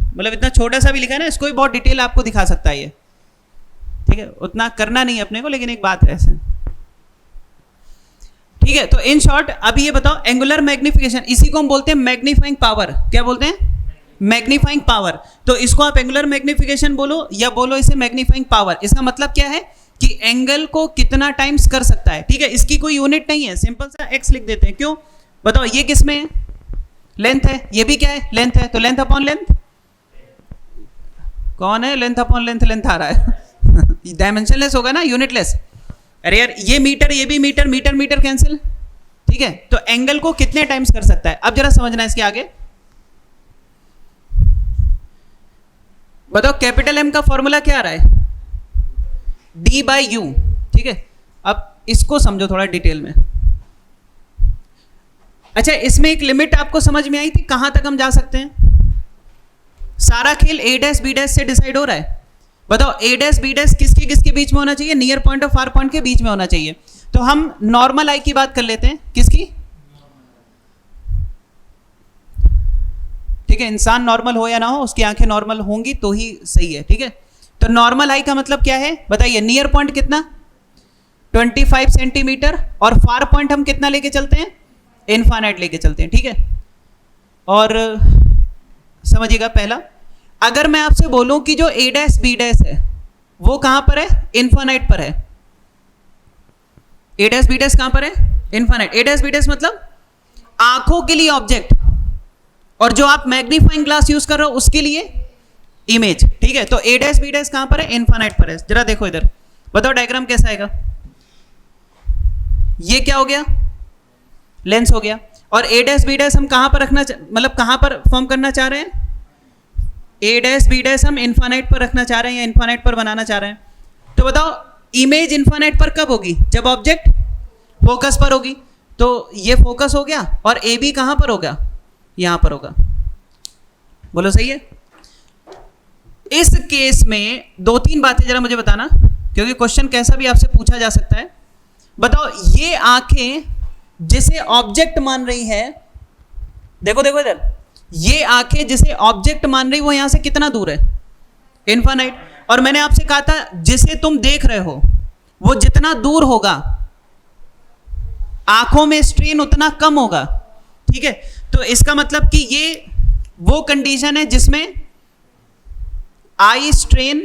मतलब इतना छोटा सा भी लिखा है ना, इसको भी बहुत डिटेल आपको दिखा सकता है ये, ठीक है, उतना करना नहीं है अपने को, लेकिन एक बात है ऐसे, ठीक है। तो इन शॉर्ट अभी ये बताओ, एंगुलर मैग्निफिकेशन, इसी को हम बोलते हैं मैग्नीफाइंग पावर। क्या बोलते हैं? Magnifying power. तो इसको आप एंगुलर मैग्निफिकेशन बोलो या बोलो इसे मैग्नीफाइंग पावर, इसका मतलब क्या है कि एंगल को कितना टाइम्स कर सकता है, ठीक है। इसकी कोई यूनिट नहीं है, सिंपल सा एक्स लिख देते हैं। क्यों बताओ? ये किस में है? लेंथ है, ये भी क्या है? लेंथ है, तो लेंथ अपॉन लेंथ कौन है? लेंथ अपॉन लेंथ, लेंथ आ रहा है डायमेंशनलेस होगा ना, यूनिटलेस। अरे यार ये मीटर, ये भी मीटर, मीटर मीटर कैंसिल, ठीक है। तो एंगल को कितने टाइम्स कर सकता है, अब जरा समझना इसके आगे। बताओ कैपिटल एम का फॉर्मूला क्या आ रहा है? डी बाई यू, ठीक है। अब इसको समझो थोड़ा डिटेल में। अच्छा, इसमें एक लिमिट आपको समझ में आई थी, कहां तक हम जा सकते हैं? सारा खेल ए डैश बी डैश से डिसाइड हो रहा है। बताओ ए डैश बी डैश किसके किसके बीच में होना चाहिए? नियर पॉइंट और फार पॉइंट के बीच में होना चाहिए। तो हम नॉर्मल आई की बात कर लेते हैं। किसकी? ठीक है, इंसान नॉर्मल हो या ना हो, उसकी आंखें नॉर्मल होंगी तो ही सही है, ठीक है। तो नॉर्मल आई का मतलब क्या है बताइए? नियर पॉइंट कितना? 25 सेंटीमीटर, और फार पॉइंट हम कितना लेके चलते हैं? इनफाइनाइट लेके चलते हैं, ठीक है। और समझिएगा, पहला अगर मैं आपसे बोलूं कि जो ए डैश बी डैश है वो कहां पर है? इनफाइनाइट पर है। ए डैश बी डैश कहां पर है? इनफाइनाइट। ए डैश बी डैश मतलब आंखों के लिए ऑब्जेक्ट, और जो आप मैग्नीफाइंग ग्लास यूज कर रहे हो उसके लिए इमेज, ठीक है। तो ए डैश बी डैश कहां पर है? इनफाइनाइट पर है। जरा देखो इधर, बताओ डायग्राम कैसा आएगा? ये क्या हो गया? लेंस हो गया। और ए डैश बी डैश हम कहां पर रखना, मतलब कहां पर फॉर्म करना चाह रहे हैं? ए डैश बी डैश हम इनफाइनाइट पर रखना चाह रहे हैं या इनफाइनाइट पर बनाना चाह रहे हैं। तो बताओ इमेज इनफाइनाइट पर कब होगी? जब ऑब्जेक्ट फोकस पर होगी। तो ये फोकस हो गया, और ए बी कहां पर होगा? यहां पर होगा। बोलो सही है? इस केस में दो तीन बातें जरा मुझे बताना, क्योंकि क्वेश्चन कैसा भी आपसे पूछा जा सकता है। बताओ ये आंखें जिसे ऑब्जेक्ट मान रही है, देखो देखो इधर, ये आंखें जिसे ऑब्जेक्ट मान रही वो यहां से कितना दूर है? इनफाइनाइट। और मैंने आपसे कहा था जिसे तुम देख रहे हो वो जितना दूर होगा आंखों में स्ट्रेन उतना कम होगा, ठीक है। तो इसका मतलब कि ये वो कंडीशन है जिसमें आई स्ट्रेन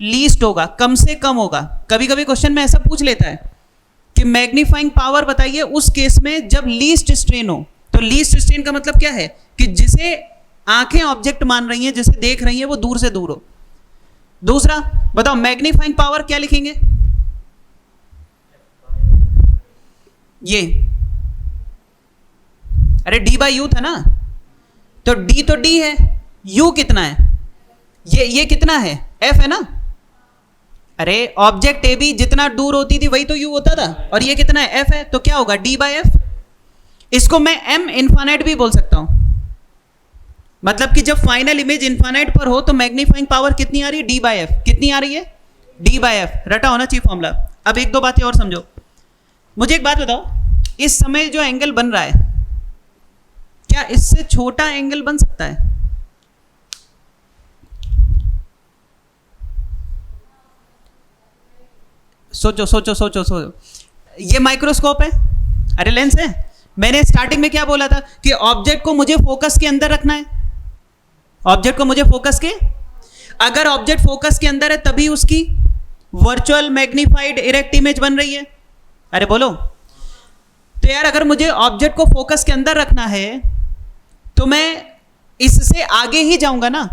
लीस्ट होगा, कम से कम होगा। कभी कभी क्वेश्चन में ऐसा पूछ लेता है कि मैग्नीफाइंग पावर बताइए उस केस में जब लीस्ट स्ट्रेन हो। तो लीस्ट स्ट्रेन का मतलब क्या है? कि जिसे आंखें ऑब्जेक्ट मान रही हैं, जिसे देख रही हैं, वो दूर से दूर हो। दूसरा बताओ मैग्नीफाइंग पावर क्या लिखेंगे? ये अरे डी बाई यू था ना, तो डी तो डी है, यू कितना है? ये कितना है? एफ है ना। अरे ऑब्जेक्ट ए बी जितना दूर होती थी वही तो यू होता था, और ये कितना है? एफ है। तो क्या होगा? D by F. इसको मैं एम इनफाइनाइट भी बोल सकता हूं। मतलब कि जब फाइनल इमेज इनफाइनाइट पर हो तो मैग्नीफाइंग पावर कितनी आ रही है? D by F. कितनी आ रही है? D by F. रटा होना चाहिए फॉर्मूला। अब एक दो बातें और समझो। मुझे एक बात बताओ, इस समय जो एंगल बन रहा है, क्या इससे छोटा एंगल बन सकता है? सोचो सोचो सोचो सोचो। ये माइक्रोस्कोप है, अरे लेंस है। मैंने स्टार्टिंग में क्या बोला था कि ऑब्जेक्ट को मुझे फोकस के अंदर रखना है। ऑब्जेक्ट को मुझे फोकस के, अगर ऑब्जेक्ट फोकस के अंदर है तभी उसकी वर्चुअल मैग्नीफाइड इरेक्ट इमेज बन रही है। अरे बोलो। तो यार अगर मुझे ऑब्जेक्ट को फोकस के अंदर रखना है तो मैं इससे आगे ही जाऊंगा ना,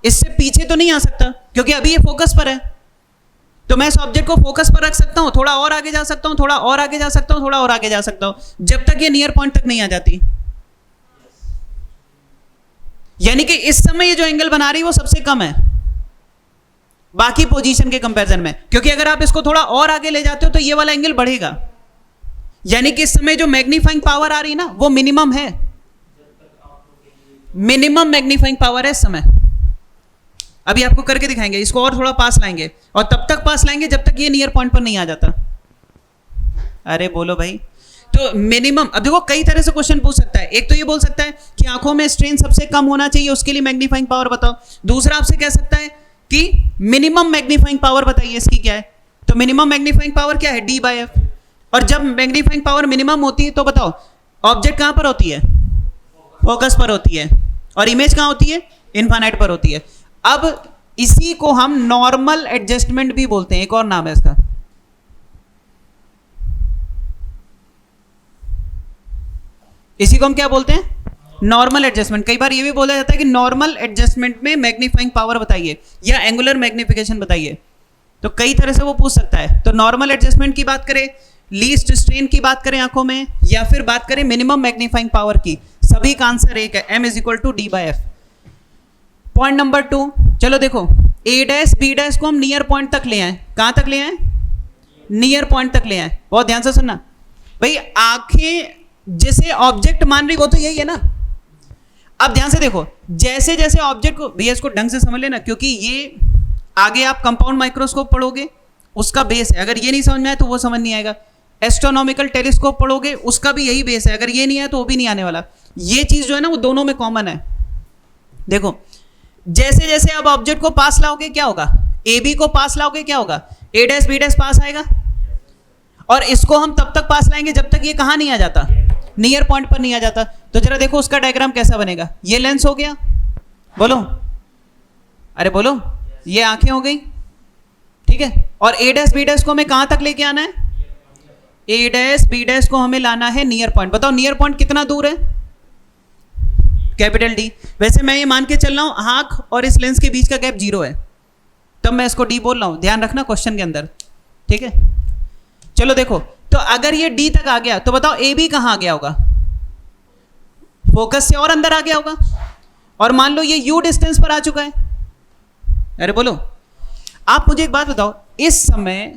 इससे पीछे तो नहीं आ सकता, क्योंकि अभी ये फोकस पर है। तो मैं इस ऑब्जेक्ट को फोकस पर रख सकता हूं, थोड़ा और आगे जा सकता हूं, थोड़ा और आगे जा सकता हूं, थोड़ा और आगे जा सकता हूं, जब तक ये नियर पॉइंट तक नहीं आ जाती। यानी कि इस समय ये जो एंगल बना रही है वो सबसे कम है बाकी पोजीशन के कंपैरिजन में, क्योंकि अगर आप इसको थोड़ा और आगे ले जाते हो तो ये वाला एंगल बढ़ेगा। यानी कि इस समय जो मैग्नीफाइंग पावर आ रही है ना वो मिनिमम है, मिनिमम मैग्नीफाइंग पावर है इस समय। अभी आपको करके दिखाएंगे, इसको और थोड़ा पास लाएंगे, और तब तक पास लाएंगे जब तक ये नियर पॉइंट पर नहीं आ जाता। अरे बोलो भाई। तो तो मिनिमम, अब देखो कई तरह से क्वेश्चन पूछ सकता है। एक तो ये बोल सकता है कि आंखों में स्ट्रेन सबसे कम होना चाहिए, उसके लिए मैग्नीफाइंग पावर बताओ। दूसरा आपसे कह सकता है कि मिनिमम मैग्नीफाइंग पावर बताइए इसकी क्या है। तो मिनिमम मैग्नीफाइंग पावर क्या है, D/F। और जब मैग्नीफाइंग पावर मिनिमम होती है तो बताओ ऑब्जेक्ट कहां पर होती है, फोकस पर होती है, और इमेज कहां होती है, इनफाइनाइट पर होती है। अब इसी को हम नॉर्मल एडजस्टमेंट भी बोलते हैं, एक और नाम है इसका। इसी को हम क्या बोलते हैं, नॉर्मल एडजस्टमेंट। कई बार ये भी बोला जाता है कि नॉर्मल एडजस्टमेंट में मैग्नीफाइंग पावर बताइए या एंगुलर मैग्निफिकेशन बताइए। तो कई तरह से वो पूछ सकता है। तो नॉर्मल एडजस्टमेंट की बात करें, लीस्ट स्ट्रेन की बात करें आंखों में, या फिर बात करें मिनिमम मैग्नीफाइंग पावर की, सभी का आंसर एक है, M=D/F। पॉइंट नंबर 2, चलो देखो A', B' को हम नियर पॉइंट तक ले आए। कहां तक ले आए, नियर पॉइंट तक ले आए। बहुत ध्यान से सुनना भाई, आंखें जैसे ऑब्जेक्ट मान रही वो तो यही है ना। अब ध्यान से देखो, जैसे जैसे ऑब्जेक्ट को, भैया इसको ढंग से समझ लेना, क्योंकि ये आगे आप कंपाउंड माइक्रोस्कोप पढ़ोगे, उसका बेस है। अगर ये नहीं समझ में आए तो वो समझ नहीं आएगा। एस्ट्रोनॉमिकल टेलीस्कोप पढ़ोगे, उसका भी यही बेस है। अगर ये नहीं आया तो वो भी नहीं आने वाला। ये चीज जो है ना वो दोनों में कॉमन है। देखो जैसे जैसे अब ऑब्जेक्ट को पास लाओगे क्या होगा, AB को पास लाओगे क्या होगा, A', B' पास आएगा। और इसको हम तब तक पास लाएंगे जब तक ये कहां नहीं आ जाता, नियर पॉइंट पर नहीं आ जाता। तो जरा देखो उसका डायग्राम कैसा बनेगा। ये लेंस हो गया, बोलो, अरे बोलो, ये आंखें हो गई, ठीक है। और A', B' को हमें कहां तक लेके आना है, A', B' को हमें लाना है नियर पॉइंट। बताओ नियर पॉइंट कितना दूर है, कैपिटल D। वैसे मैं ये मान के चल रहा हूं आंख और इस लेंस के बीच का गैप 0 है, तब मैं इसको D बोल रहा हूं। ध्यान रखना क्वेश्चन के अंदर, ठीक है। चलो देखो, तो अगर ये D तक आ गया तो बताओ AB कहां आ गया होगा, फोकस से और अंदर आ गया होगा। और मान लो ये U डिस्टेंस पर आ चुका है। अरे बोलो, आप मुझे एक बात बताओ, इस समय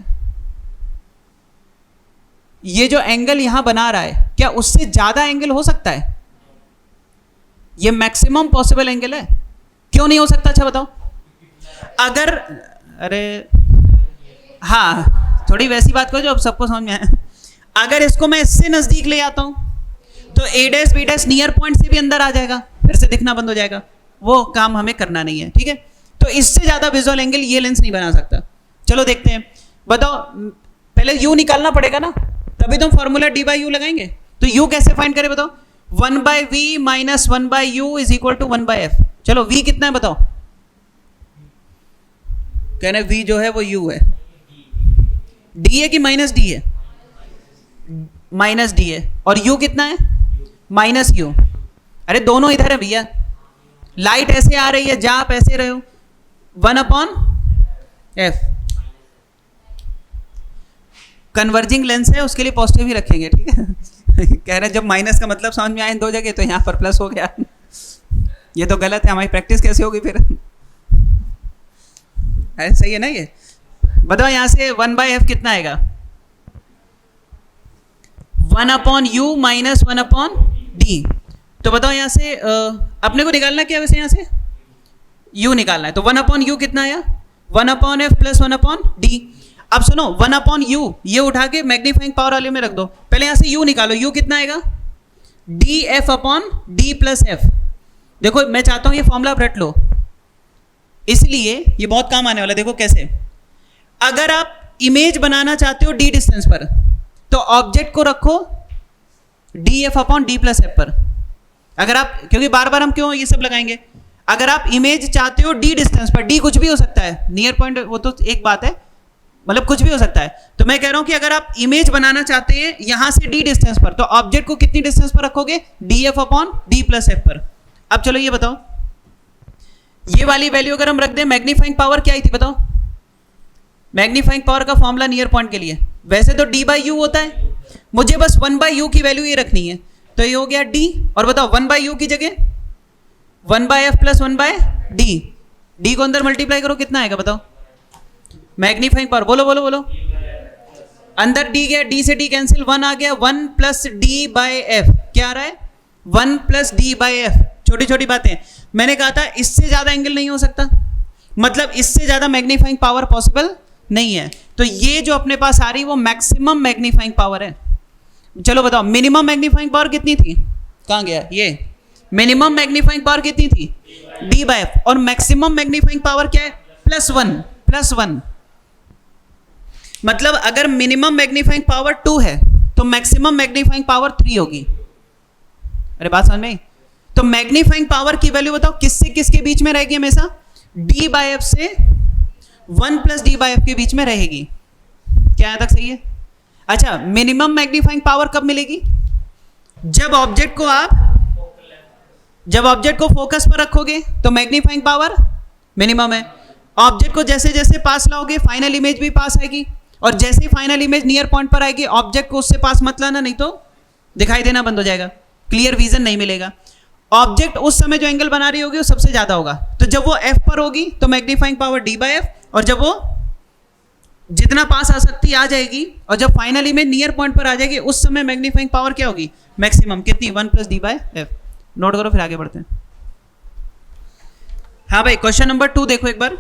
ये जो एंगल यहां बना रहा है, क्या उससे ज्यादा एंगल हो सकता है? ये मैक्सिमम पॉसिबल एंगल है, क्यों नहीं हो सकता? अच्छा बताओ। अगर, अरे हाँ, थोड़ी वैसी बात करो जो अब सबको समझ में आए। अगर इसको मैं इससे नजदीक ले आता हूं तो A', B' नियर पॉइंट से भी अंदर आ जाएगा, फिर से दिखना बंद हो जाएगा। वो काम हमें करना नहीं है, ठीक है। तो इससे ज्यादा विजुअल एंगल ये लेंस नहीं बना सकता। चलो देखते हैं, बताओ। पहले U निकालना पड़ेगा ना, तभी तो हम फॉर्मूला D/U लगाएंगे। तो U कैसे फाइंड करें बताओ, 1/V - 1/U = 1/F। चलो V कितना है बताओ, कहने V जो है वो U है। D है कि -D है, -D है। और U कितना है, -U। अरे दोनों इधर है भैया, लाइट ऐसे आ रही है, जहां आप ऐसे रहे हो, 1/F। कन्वर्जिंग लेंस है, उसके लिए पॉजिटिव ही रखेंगे, ठीक है। कह रहे हैं जब माइनस का मतलब समझ में आए दो जगह, तो यहां पर प्लस हो गया। ये तो गलत है, हमारी प्रैक्टिस कैसे होगी फिर? सही है ना ये? बताओ यहां से 1/F कितना आएगा, 1/U - 1/D। तो बताओ यहां से अपने को निकालना क्या है वैसे, यहां से U निकालना है। तो 1/U कितना आया, 1/F + 1/D। अब सुनो, 1/U ये उठा के मैग्नीफाइंग पावर वाले में रख दो। पहले यहां से U निकालो, U कितना आएगा, DF/D + F। देखो मैं चाहता हूं ये फॉर्मूला आप रट लो, इसलिए ये बहुत काम आने वाला है। देखो कैसे, अगर आप इमेज बनाना चाहते हो D डिस्टेंस पर, तो ऑब्जेक्ट को रखो DF/D + F पर। अगर आप, क्योंकि बार बार हम क्यों ये सब लगाएंगे, अगर आप इमेज चाहते हो D डिस्टेंस पर, D कुछ भी हो सकता है, नियर पॉइंट वो तो एक बात है, मतलब कुछ भी हो सकता है। तो मैं कह रहा हूं कि अगर आप इमेज बनाना चाहते हैं यहां से D डिस्टेंस पर, तो ऑब्जेक्ट को कितनी डिस्टेंस पर रखोगे, DF/D + F पर। अब चलो ये बताओ, ये वाली वैल्यू अगर हम रख दें, मैग्नीफाइंग पावर क्या आई थी बताओ, मैग्नीफाइंग पावर का फॉर्मूला नियर पॉइंट के लिए वैसे तो D/U होता है, मुझे बस 1/U की वैल्यू ये रखनी है। तो ये हो गया D, और बताओ 1/U की जगह 1/F + 1/D। D को अंदर मल्टीप्लाई करो, कितना आएगा बताओ, मैग्नीफाइंग पावर, बोलो बोलो बोलो। अंदर D गया, D से D कैंसिल, 1 आ गया, 1 + D/F। क्या आ रहा है, 1 + D/F। छोटी छोटी बातें, मैंने कहा था इससे ज्यादा एंगल नहीं हो सकता, मतलब इससे ज्यादा मैग्नीफाइंग पावर पॉसिबल नहीं है। तो ये जो अपने पास आ रही वो मैक्सिमम मैग्नीफाइंग पावर है। चलो बताओ मिनिमम मैग्नीफाइंग पावर कितनी थी, कहाँ गया ये, मिनिमम मैग्नीफाइंग पावर कितनी थी d/f, और मैक्सिमम मैग्नीफाइंग पावर क्या है +1, मतलब अगर मिनिमम मैग्नीफाइंग पावर 2 है तो मैक्सिमम मैग्नीफाइंग पावर 3 होगी। अरे बात समझ में आई? तो मैग्नीफाइंग पावर की वैल्यू बताओ किससे किसके बीच में रहेगी हमेशा, d/f से 1 + d/f के बीच में रहेगी। क्या यहाँ तक सही है? अच्छा, मिनिमम मैग्नीफाइंग पावर कब मिलेगी, जब ऑब्जेक्ट को फोकस पर रखोगे तो मैग्नीफाइंग पावर मिनिमम है। ऑब्जेक्ट को जैसे जैसे पास लाओगे फाइनल इमेज भी पास आएगी, और जैसे ही फाइनल इमेज नियर पॉइंट पर आएगी ऑब्जेक्ट को उससे पास मत लाना, नहीं तो दिखाई देना बंद हो जाएगा, क्लियर विजन नहीं मिलेगा। ऑब्जेक्ट उस समय जो एंगल बना रही होगी वो सबसे ज्यादा होगा, तो जब वो f पर होगी तो मैग्नीफाइंग पावर d/f, और जब वो जितना पास आ सकती आ जाएगी, और जब फाइनल इमेज नियर पॉइंट पर आ जाएगी उस समय मैग्नीफाइंग पावर क्या होगी, मैक्सिमम। कितनी, 1 + d/f। नोट करो फिर आगे बढ़ते हैं। हाँ भाई, क्वेश्चन नंबर 2 देखो एक बार,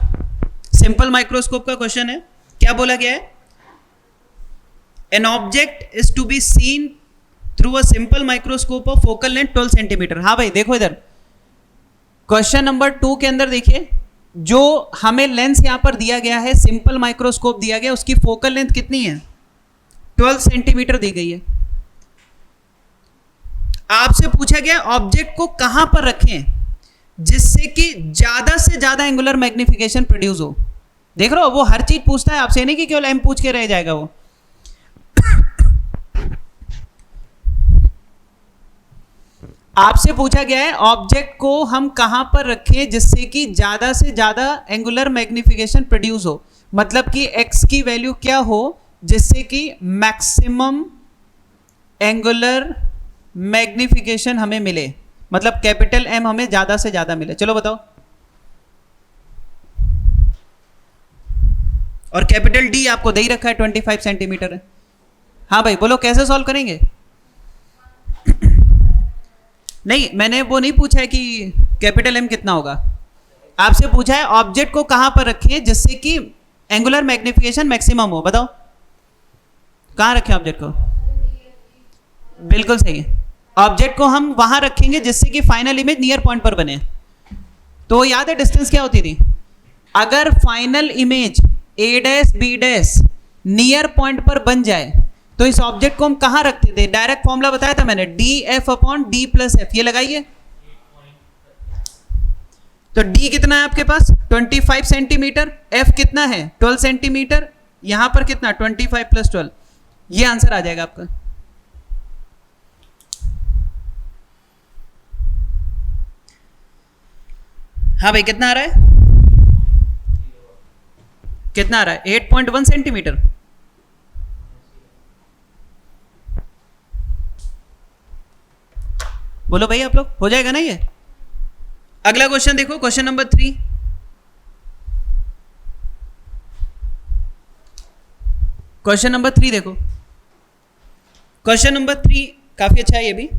सिंपल माइक्रोस्कोप का क्वेश्चन है। क्या बोला गया है, an object is to be seen through a simple microscope of focal length 12 centimetre. हाँ भाई देखो इधर क्वेश्चन नंबर 2 के अंदर देखिए, जो हमें लेंस यहां पर दिया गया है, सिंपल माइक्रोस्कोप दिया गया, उसकी फोकल लेंथ कितनी है, 12 सेंटीमीटर दी गई है। आपसे पूछा गया ऑब्जेक्ट को कहां पर रखें जिससे कि ज्यादा से ज्यादा एंगुलर मैग्निफिकेशन प्रोड्यूस हो। देख रहे हो, वो हर चीज पूछता है आपसे, नहीं कि केवल एम पूछ के रह जाएगा वो। आपसे पूछा गया है ऑब्जेक्ट को हम कहां पर रखें जिससे कि ज्यादा से ज्यादा एंगुलर मैग्निफिकेशन प्रोड्यूस हो, मतलब कि x की वैल्यू क्या हो जिससे कि मैक्सिमम एंगुलर मैग्निफिकेशन हमें मिले, मतलब कैपिटल M हमें ज्यादा से ज्यादा मिले। चलो बताओ, और कैपिटल D आपको दे ही रखा है 25 सेंटीमीटर है। हाँ भाई बोलो कैसे सॉल्व करेंगे? नहीं, मैंने वो नहीं पूछा है कि कैपिटल M कितना होगा, आपसे पूछा है ऑब्जेक्ट को कहां पर रखें जिससे कि एंगुलर मैग्निफिकेशन मैक्सिमम हो। बताओ कहां रखें ऑब्जेक्ट को? बिल्कुल सही है, ऑब्जेक्ट को हम वहां रखेंगे जिससे कि फाइनल इमेज नियर पॉइंट पर बने। तो याद है डिस्टेंस क्या होती थी, अगर final image a' b' near point पर बन जाए तो इस ऑब्जेक्ट को हम कहां रखते थे, डायरेक्ट फॉर्मूला बताया था मैंने, df/d+f। ये लगाइए, तो d कितना है आपके पास 25 सेंटीमीटर, f कितना है 12 सेंटीमीटर, यहां पर कितना 25 + 12, ये आंसर आ जाएगा आपका। हाँ भाई कितना आ रहा है, कितना आ रहा है 8.1 सेंटीमीटर। बोलो भाई आप लोग, हो जाएगा ना ये? अगला क्वेश्चन देखो, क्वेश्चन नंबर 3। क्वेश्चन नंबर 3 देखो, क्वेश्चन नंबर 3 काफी अच्छा है ये भी।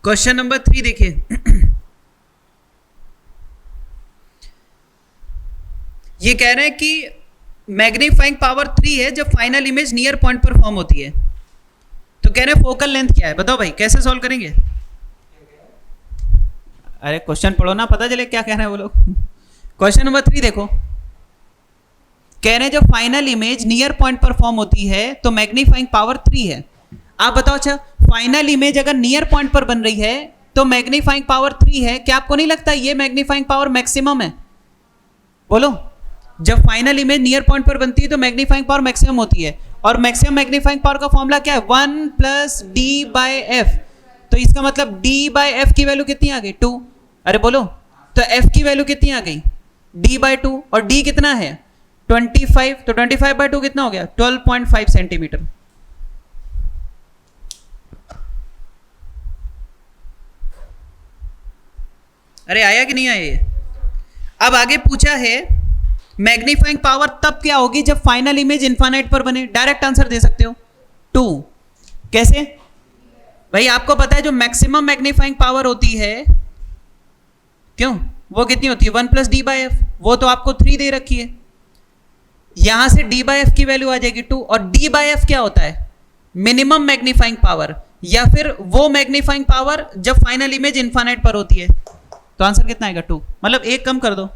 क्वेश्चन नंबर 3 देखिए, ये कह रहे हैं कि मैग्नीफाइंग पावर 3 है जब फाइनल इमेज नियर पॉइंट पर फॉर्म होती है, तो कह रहे हैं फोकल लेंथ क्या है। बताओ भाई कैसे सॉल्व करेंगे? अरे क्वेश्चन पढ़ो ना, पता चले क्या कह रहे हैं वो लोग। क्वेश्चन नंबर 3 देखो, कह रहे हैं जब फाइनल इमेज नियर पॉइंट पर फॉर्म होती है तो मैग्नीफाइंग पावर 3 है। आप बताओ, अच्छा फाइनल इमेज अगर नियर पॉइंट पर बन रही है तो मैग्नीफाइंग पावर 3 है, क्या आपको नहीं लगता ये मैग्नीफाइंग पावर मैक्सिमम है? बोलो, जब फाइनल इमेज नियर पॉइंट पर बनती है तो मैग्नीफाइंग पावर मैक्सिमम होती है, और मैक्सिमम मैग्नीफाइंग पावर का फॉर्मूला क्या है 1 + d/f। तो इसका मतलब d/f की वैल्यू कितनी आ गई 2। अरे बोलो, तो f की वैल्यू कितनी आ गई d/2, और d कितना है 25, तो 25/2 कितना हो गया 12.5 सेंटीमीटर। अरे आया कि नहीं आया ये? अब आगे पूछा है मैग्नीफाइंग पावर तब क्या होगी जब फाइनल इमेज इनफाइनाइट पर बने। डायरेक्ट आंसर दे सकते हो 2। कैसे भाई, आपको पता है जो मैक्सिमम मैग्नीफाइंग पावर होती है, क्यों, वो कितनी होती है 1 + d/f, वो तो आपको 3 दे रखी है। यहां से d/f की वैल्यू आ जाएगी 2, और d/f क्या होता है, मिनिमम मैग्नीफाइंग पावर, या फिर वो मैग्नीफाइंग पावर जब फाइनल इमेज इनफाइनाइट पर होती है। तो आंसर कितना आएगा 2, मतलब एक कम कर दो।